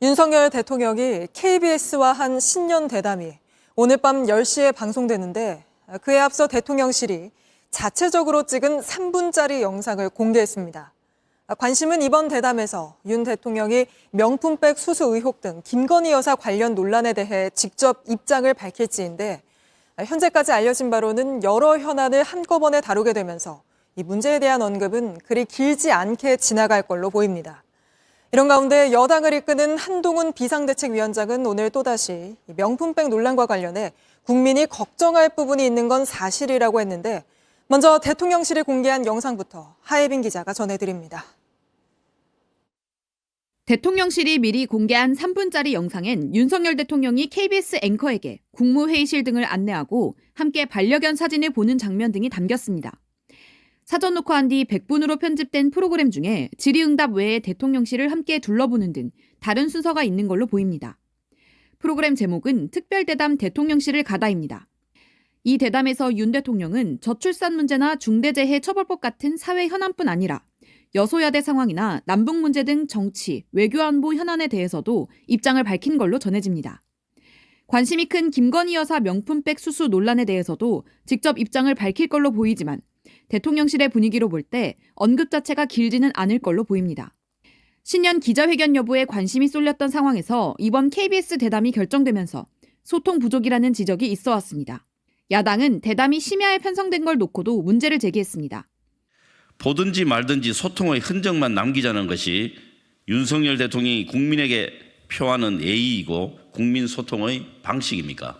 윤석열 대통령이 KBS와 한 신년 대담이 오늘 밤 10시에 방송되는데 그에 앞서 대통령실이 자체적으로 찍은 3분짜리 영상을 공개했습니다. 관심은 이번 대담에서 윤 대통령이 명품백 수수 의혹 등 김건희 여사 관련 논란에 대해 직접 입장을 밝힐지인데 현재까지 알려진 바로는 여러 현안을 한꺼번에 다루게 되면서 이 문제에 대한 언급은 그리 길지 않게 지나갈 걸로 보입니다. 이런 가운데 여당을 이끄는 한동훈 비상대책위원장은 오늘 또다시 명품백 논란과 관련해 국민이 걱정할 부분이 있는 건 사실이라고 했는데 먼저 대통령실이 공개한 영상부터 하예빈 기자가 전해드립니다. 대통령실이 미리 공개한 3분짜리 영상엔 윤석열 대통령이 KBS 앵커에게 국무회의실 등을 안내하고 함께 반려견 사진을 보는 장면 등이 담겼습니다. 사전 녹화한 뒤 100분으로 편집된 프로그램 중에 질의응답 외에 대통령실을 함께 둘러보는 등 다른 순서가 있는 걸로 보입니다. 프로그램 제목은 특별대담 대통령실을 가다입니다. 이 대담에서 윤 대통령은 저출산 문제나 중대재해처벌법 같은 사회 현안뿐 아니라 여소야대 상황이나 남북 문제 등 정치, 외교안보 현안에 대해서도 입장을 밝힌 걸로 전해집니다. 관심이 큰 김건희 여사 명품백 수수 논란에 대해서도 직접 입장을 밝힐 걸로 보이지만 대통령실의 분위기로 볼 때 언급 자체가 길지는 않을 걸로 보입니다. 신년 기자회견 여부에 관심이 쏠렸던 상황에서 이번 KBS 대담이 결정되면서 소통 부족이라는 지적이 있어 왔습니다. 야당은 대담이 심야에 편성된 걸 놓고도 문제를 제기했습니다. 보든지 말든지 소통의 흔적만 남기자는 것이 윤석열 대통령이 국민에게 표하는 예의이고 국민 소통의 방식입니까?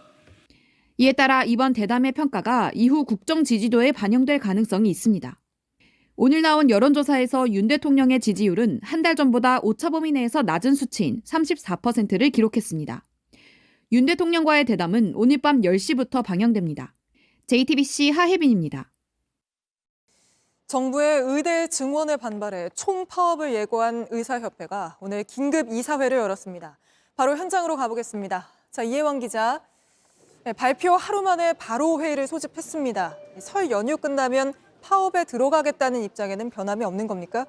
이에 따라 이번 대담의 평가가 이후 국정 지지도에 반영될 가능성이 있습니다. 오늘 나온 여론조사에서 윤 대통령의 지지율은 한 달 전보다 오차 범위 내에서 낮은 수치인 34%를 기록했습니다. 윤 대통령과의 대담은 오늘 밤 10시부터 방영됩니다. JTBC 하혜빈입니다. 정부의 의대 증원에 반발해 총파업을 예고한 의사협회가 오늘 긴급 이사회를 열었습니다. 바로 현장으로 가보겠습니다. 자, 이혜원 기자. 발표 하루 만에 바로 회의를 소집했습니다. 설 연휴 끝나면 파업에 들어가겠다는 입장에는 변함이 없는 겁니까?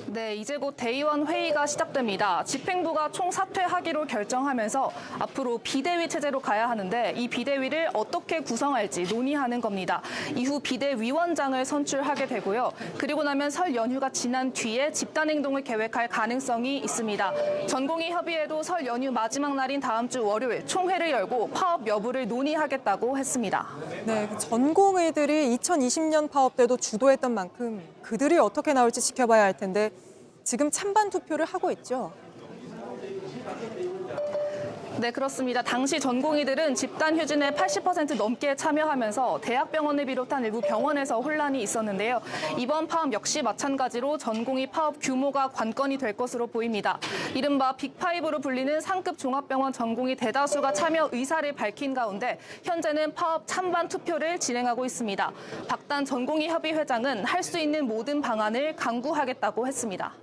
네, 이제 곧 대의원 회의가 시작됩니다. 집행부가 총사퇴하기로 결정하면서 앞으로 비대위 체제로 가야 하는데 이 비대위를 어떻게 구성할지 논의하는 겁니다. 이후 비대위원장을 선출하게 되고요. 그리고 나면 설 연휴가 지난 뒤에 집단행동을 계획할 가능성이 있습니다. 전공의 협의회도 설 연휴 마지막 날인 다음 주 월요일 총회를 열고 파업 여부를 논의하겠다고 했습니다. 네, 전공의들이 2020년 파업 때도 주도했던 만큼 그들이 어떻게 나올지 지켜봐야 할 텐데 지금 찬반 투표를 하고 있죠. 네, 그렇습니다. 당시 전공의들은 집단 휴진에 80% 넘게 참여하면서 대학병원을 비롯한 일부 병원에서 혼란이 있었는데요. 이번 파업 역시 마찬가지로 전공의 파업 규모가 관건이 될 것으로 보입니다. 이른바 빅5로 불리는 상급 종합병원 전공의 대다수가 참여 의사를 밝힌 가운데 현재는 파업 찬반 투표를 진행하고 있습니다. 박단 전공의 협의 회장은 할 수 있는 모든 방안을 강구하겠다고 했습니다.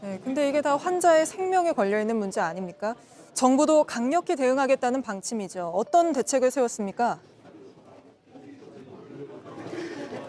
네, 근데 이게 다 환자의 생명에 걸려있는 문제 아닙니까? 정부도 강력히 대응하겠다는 방침이죠. 어떤 대책을 세웠습니까?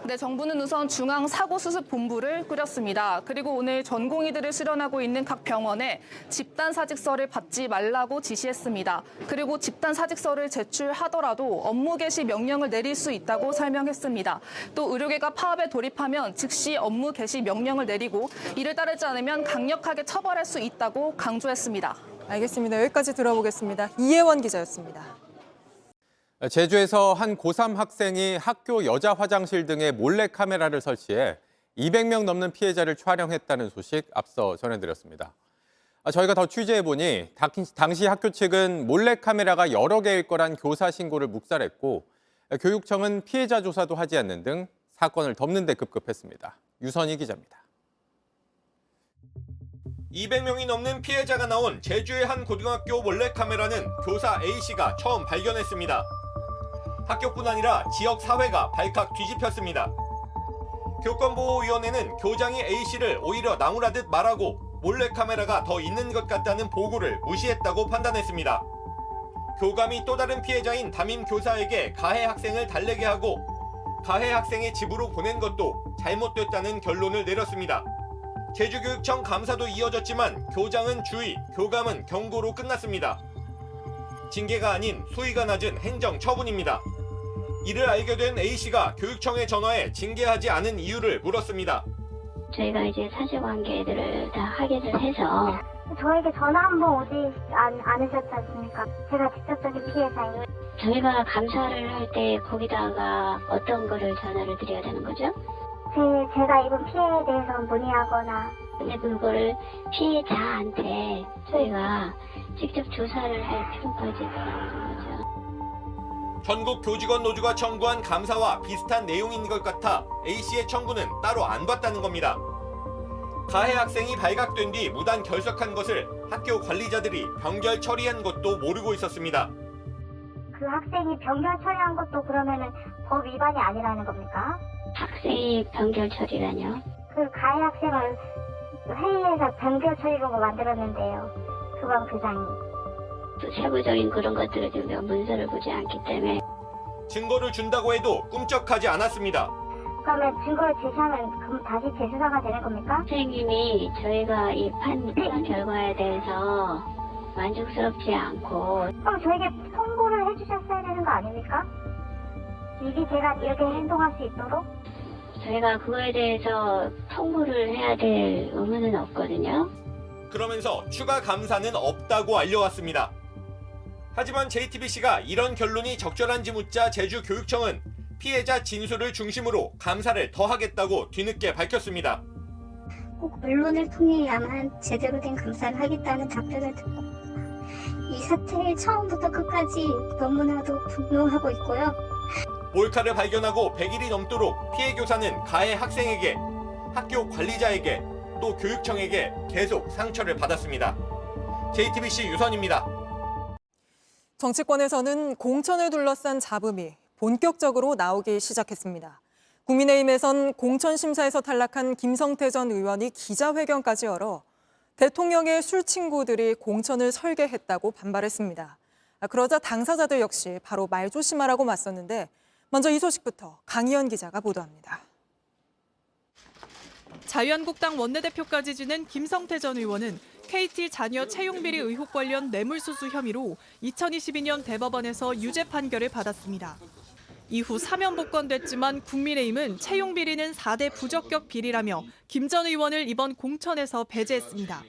네, 정부는 우선 중앙사고수습본부를 꾸렸습니다. 그리고 오늘 전공의들을 수련하고 있는 각 병원에 집단사직서를 받지 말라고 지시했습니다. 그리고 집단사직서를 제출하더라도 업무 개시 명령을 내릴 수 있다고 설명했습니다. 또 의료계가 파업에 돌입하면 즉시 업무 개시 명령을 내리고 이를 따르지 않으면 강력하게 처벌할 수 있다고 강조했습니다. 알겠습니다. 여기까지 들어보겠습니다. 이혜원 기자였습니다. 제주에서 한 고3 학생이 학교 여자 화장실 등에 몰래카메라를 설치해 200명 넘는 피해자를 촬영했다는 소식 앞서 전해드렸습니다. 저희가 더 취재해보니 당시 학교 측은 몰래카메라가 여러 개일 거란 교사 신고를 묵살했고 교육청은 피해자 조사도 하지 않는 등 사건을 덮는 데 급급했습니다. 유선희 기자입니다. 200명이 넘는 피해자가 나온 제주의 한 고등학교 몰래카메라는 교사 A씨가 처음 발견했습니다. 학교뿐 아니라 지역 사회가 발칵 뒤집혔습니다. 교권보호위원회는 교장이 A씨를 오히려 나무라듯 말하고 몰래카메라가 더 있는 것 같다는 보고를 무시했다고 판단했습니다. 교감이 또 다른 피해자인 담임 교사에게 가해 학생을 달래게 하고 가해 학생의 집으로 보낸 것도 잘못됐다는 결론을 내렸습니다. 제주교육청 감사도 이어졌지만 교장은 주의, 교감은 경고로 끝났습니다. 징계가 아닌 수위가 낮은 행정 처분입니다. 이를 알게 된 A씨가 교육청에 전화해 징계하지 않은 이유를 물었습니다. 저희가 이제 사실관계들을 다 확인을 해서 저에게 전화 한 번 오지 않으셨지 않습니까? 제가 직접적인 피해자예요. 저희가 감사를 할 때 거기다가 어떤 거를 전화를 드려야 되는 거죠? 제가 입은 피해에 대해서 문의하거나 근데 그거를 피해자한테 저희가 직접 조사를 할 필요까지 없는 거죠. 전국 교직원 노조가 청구한 감사와 비슷한 내용인 것 같아 A씨의 청구는 따로 안 받다는 겁니다. 가해 학생이 발각된 뒤 무단 결석한 것을 학교 관리자들이 변결 처리한 것도 모르고 있었습니다. 그 학생이 변결 처리한 것도 그러면은 법 위반이 아니라는 겁니까? 학생이 변결 처리라뇨? 그 가해 학생을 회의에서 변결 처리로 만들었는데요. 교감 교장이. 또 세부적인 그런 것들을 지금 문서를 보지 않기 때문에 증거를 준다고 해도 꿈쩍하지 않았습니다. 그러면 증거를 제시하면 그럼 다시 재수사가 되는 겁니까? 선생님이 저희가 이 판단 결과에 대해서 만족스럽지 않고 그럼 저에게 통보를 해주셨어야 되는 거 아닙니까? 미리 제가 이렇게 행동할 수 있도록? 저희가 그거에 대해서 통보를 해야 될 의무는 없거든요. 그러면서 추가 감사는 없다고 알려왔습니다. 하지만 JTBC가 이런 결론이 적절한지 묻자 제주교육청은 피해자 진술을 중심으로 감사를 더 하겠다고 뒤늦게 밝혔습니다. 꼭 언론을 통해야만 제대로 된 감사를 하겠다는 답변을 듣고 이 사태를 처음부터 끝까지 너무나도 분노하고 있고요. 몰카를 발견하고 100일이 넘도록 피해 교사는 가해 학생에게, 학교 관리자에게, 또 교육청에게 계속 상처를 받았습니다. JTBC 유선입니다. 정치권에서는 공천을 둘러싼 잡음이 본격적으로 나오기 시작했습니다. 국민의힘에선 공천 심사에서 탈락한 김성태 전 의원이 기자회견까지 열어 대통령의 술 친구들이 공천을 설계했다고 반발했습니다. 그러자 당사자들 역시 바로 말조심하라고 맞섰는데 먼저 이 소식부터 강희연 기자가 보도합니다. 자유한국당 원내대표까지 지낸 김성태 전 의원은 KT 자녀 채용비리 의혹 관련 뇌물수수 혐의로 2022년 대법원에서 유죄 판결을 받았습니다. 이후 사면 복권됐지만 국민의힘은 채용비리는 4대 부적격 비리라며 김 전 의원을 이번 공천에서 배제했습니다.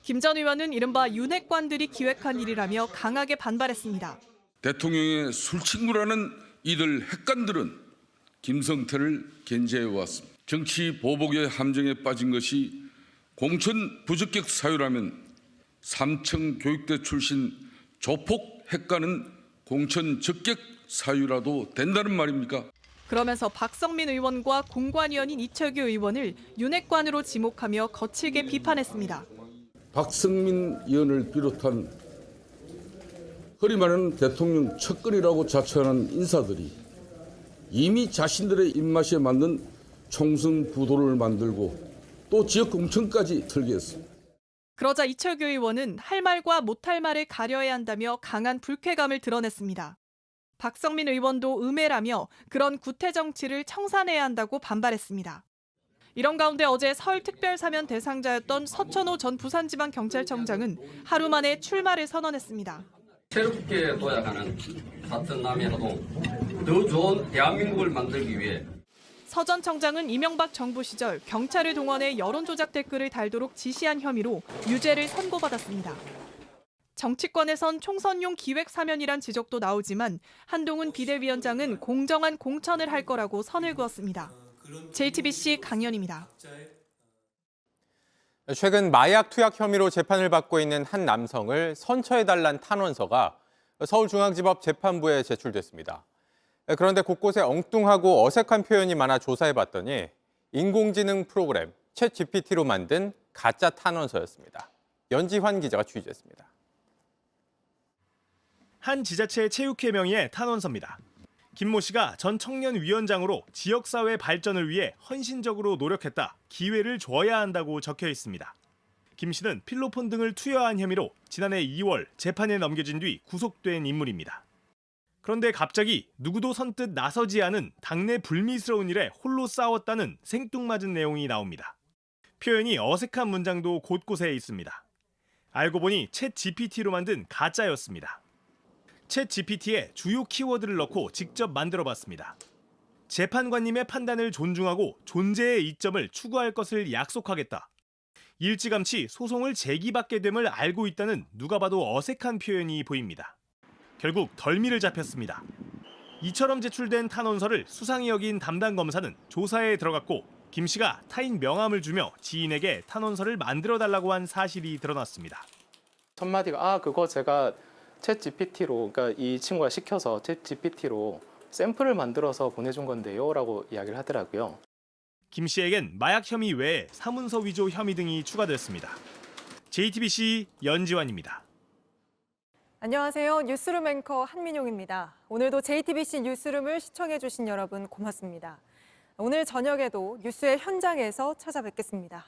김 전 의원은 이른바 윤핵관들이 기획한 일이라며 강하게 반발했습니다. 대통령의 술친구라는 이들 핵관들은 김성태를 견제해왔습니다. 정치 보복의 함정에 빠진 것이 공천 부적격 사유라면 삼청 교육대 출신 조폭 핵관은 공천 적격 사유라도 된다는 말입니까? 그러면서 박성민 의원과 공관위원인 이철규 의원을 윤핵관으로 지목하며 거칠게 비판했습니다. 박성민 의원을 비롯한 허리 많은 대통령 측근이라고 자처하는 인사들이 이미 자신들의 입맛에 맞는 총선 구도를 만들고 또 지역 공천까지 설계했습니다. 그러자 이철규 의원은 할 말과 못할 말을 가려야 한다며 강한 불쾌감을 드러냈습니다. 박성민 의원도 음해라며 그런 구태 정치를 청산해야 한다고 반발했습니다. 이런 가운데 어제 서울특별사면 대상자였던 서천호 전 부산지방경찰청장은 하루 만에 출마를 선언했습니다. 새롭게 도약하는 같은 남이라도 더 좋은 대한민국을 만들기 위해 서 전 청장은 이명박 정부 시절 경찰을 동원해 여론조작 댓글을 달도록 지시한 혐의로 유죄를 선고받았습니다. 정치권에선 총선용 기획사면이란 지적도 나오지만 한동훈 비대위원장은 공정한 공천을 할 거라고 선을 그었습니다. JTBC 강연입니다. 최근 마약 투약 혐의로 재판을 받고 있는 한 남성을 선처해달란 탄원서가 서울중앙지법 재판부에 제출됐습니다. 그런데 곳곳에 엉뚱하고 어색한 표현이 많아 조사해봤더니 인공지능 프로그램 챗GPT로 만든 가짜 탄원서였습니다. 연지환 기자가 취재했습니다. 한 지자체의 체육회 명의의 탄원서입니다. 김모 씨가 전 청년위원장으로 지역사회 발전을 위해 헌신적으로 노력했다. 기회를 줘야 한다고 적혀 있습니다. 김 씨는 필로폰 등을 투여한 혐의로 지난해 2월 재판에 넘겨진 뒤 구속된 인물입니다. 그런데 갑자기 누구도 선뜻 나서지 않은 당내 불미스러운 일에 홀로 싸웠다는 생뚱맞은 내용이 나옵니다. 표현이 어색한 문장도 곳곳에 있습니다. 알고 보니 챗 GPT로 만든 가짜였습니다. 챗 GPT에 주요 키워드를 넣고 직접 만들어봤습니다. 재판관님의 판단을 존중하고 존재의 이점을 추구할 것을 약속하겠다. 일찌감치 소송을 제기받게 됨을 알고 있다는 누가 봐도 어색한 표현이 보입니다. 결국 덜미를 잡혔습니다. 이처럼 제출된 탄원서를 수상히 여긴 담당 검사는 조사에 들어갔고 김 씨가 타인 명함을 주며 지인에게 탄원서를 만들어달라고 한 사실이 드러났습니다. 첫 마디가 그거 제가 챗 GPT로 그러니까 이 친구가 시켜서 챗 GPT로 샘플을 만들어서 보내준 건데요 라고 이야기를 하더라고요. 김 씨에겐 마약 혐의 외에 사문서 위조 혐의 등이 추가됐습니다. JTBC 연지환입니다. 안녕하세요. 뉴스룸 앵커 한민용입니다. 오늘도 JTBC 뉴스룸을 시청해주신 여러분 고맙습니다. 오늘 저녁에도 뉴스의 현장에서 찾아뵙겠습니다.